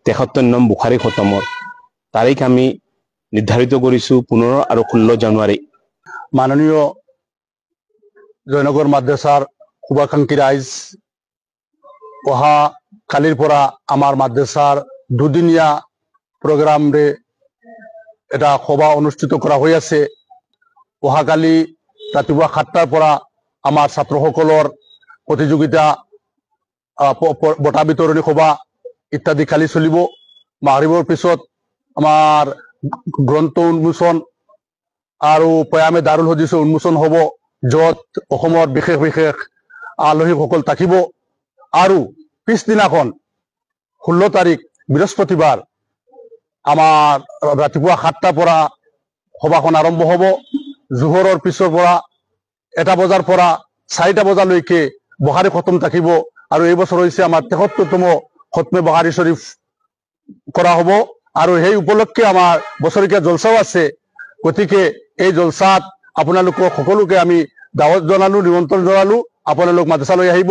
73নং বুখাৰী খতমৰ তাৰিখ আমি নিৰ্ধাৰিত কৰিছো 15 আৰু 16 জানুৱাৰী। মাননীয় জয়নগৰ মাদ্ৰাছাৰ শুভাকাংক্ষী ৰাইজ, অহা কালিৰ পৰা আমাৰ মাদ্ৰাছাৰ দুদিনীয়া প্ৰগ্ৰামৰে এটা সভা অনুষ্ঠিত কৰা হৈ আছে। অহাকালি ৰাতিপুৱা 7টাৰ পৰা আমাৰ ছাত্ৰসকলৰ প্ৰতিযোগিতা, বঁটা বিতৰণী সভা ইত্যাদি কালি চলিব। মাগৰিবৰ পিছত আমাৰ গ্ৰন্থ উন্মোচন আৰু পয়ামে দাৰুল হদিছৰ উন্মোচন হ'ব, য'ত অসমৰ বিশেষ বিশেষ আলহীসকল থাকিব। আৰু পিছদিনাখন 16 তাৰিখ বৃহস্পতিবাৰ আমাৰ ৰাতিপুৱা 7টাৰ পৰা সভাখন আৰম্ভ হ'ব। জোহৰৰ পিছৰ পৰা 1টা বজাৰ পৰা 4টা বজালৈকে বুখাৰী খতম থাকিব। আৰু এই বছৰ হৈছে আমাৰ 73তম খতমে বুখাৰী শ্বৰীফ কৰা হ'ব। আৰু সেই উপলক্ষে আমাৰ বছৰীয়া জলসাও আছে। গতিকে এই জলসাত আপোনালোকক সকলোকে আমি দাৱত জনালো, নিমন্ত্ৰণ জনালো, আপোনালোক মাদ্ৰাছালৈ আহিব।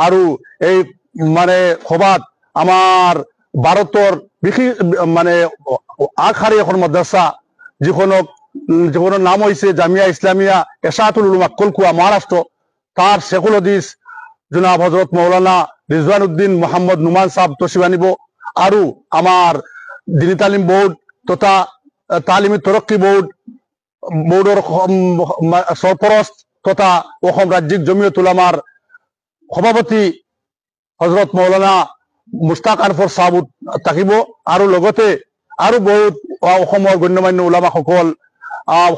আৰু এই সভাত আমাৰ ভাৰতৰ বিশেষ আগশাৰী এখন মাদ্ৰাছা, যিখনৰ নাম হৈছে জামিয়া ইছলামিয়া এছাতুল উলুমা কলকুৱা, মহাৰাষ্ট্ৰ, তাৰ শেখুল হাদিছ জনাব হজৰত মৌলানা ৰিজৱান উদ্দিন মোহাম্মদ নুমান সাহেব তশৰিফ আনিব। আৰু আমাৰ দিনী তালিম বোৰ্ড তথা তালিমী তৰক্কি বোৰ্ডৰ সৰপৰস্ত তথা অসম ৰাজ্যিক জমিয়ত উলামাৰ সভাপতি হজৰত মৌলানা মুস্তাক আনফৰ সাহেব থাকিব। আৰু লগতে আৰু বহুত অসমৰ গণ্যমান্য ওলামাসকল,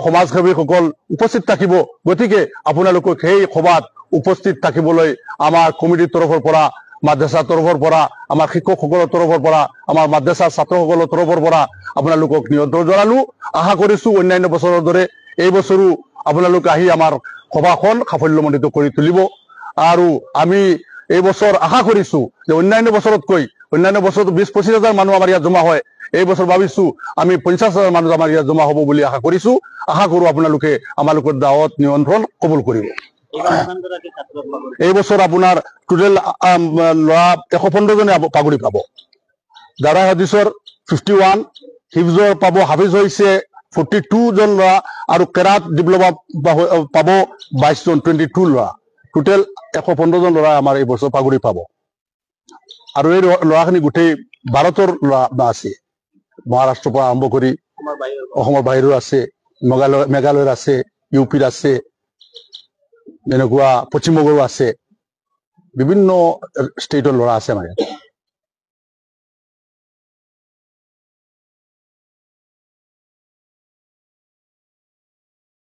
সমাজসেৱীসকল উপস্থিত থাকিব। গতিকে আপোনালোকক সেই সভাত উপস্থিত থাকিবলৈ আমাৰ কমিটিৰ তৰফৰ পৰা, মাদ্ৰাছাৰ তৰফৰ পৰা, আমাৰ শিক্ষকসকলৰ তৰফৰ পৰা, আমাৰ মাদ্ৰাছাৰ ছাত্ৰসকলৰ তৰফৰ পৰা আপোনালোকক নিমন্ত্ৰণ জনালো। আশা কৰিছো অন্যান্য বছৰৰ দৰে এই বছৰো আপোনালোক আহি আমাৰ সভাখন সাফল্যমণ্ডিত কৰি তুলিব। আৰু আমি এই বছৰ আশা কৰিছো যে অন্যান্য বছৰতকৈ, অন্যান্য বছৰত 20-25 হাজাৰ মানুহ আমাৰ ইয়াত জমা হয়, এই বছৰ ভাবিছো আমি 50 হাজাৰ মানুহ আমাৰ ইয়াত জমা হ'ব বুলি আশা কৰিছো। আশা কৰো আপোনালোকে আমালোকৰ দাৱত নিমন্ত্ৰণ কবুল কৰিব। এই বছৰ আপোনাৰ টোটেল ল'ৰা 115 জনে পাগুৰি পাব। দাৰা হাদিছৰ 51, হিফজৰ পাব, হাফিজ হৈছে 42 জন ল'ৰা, আৰু কেৰাত ডিপ্ল'মা পাব 22 জন, 22 ল'ৰা। টোটেল 115 জন ল'ৰা আমাৰ এই বছৰ পাগুৰি পাব। আৰু এই ল'ৰাখিনি গোটেই ভাৰতৰ ল'ৰা আছে, মহাৰাষ্ট্ৰৰ পৰা আৰম্ভ কৰি অসমৰ বাহিৰৰ আছে, মেঘালয়ৰ আছে, ইউপিৰ আছে, এনেকুৱা পশ্চিমবংগৰো আছে, বিভিন্ন ষ্টেটৰ ল'ৰা আছে আমাৰ ইয়াত।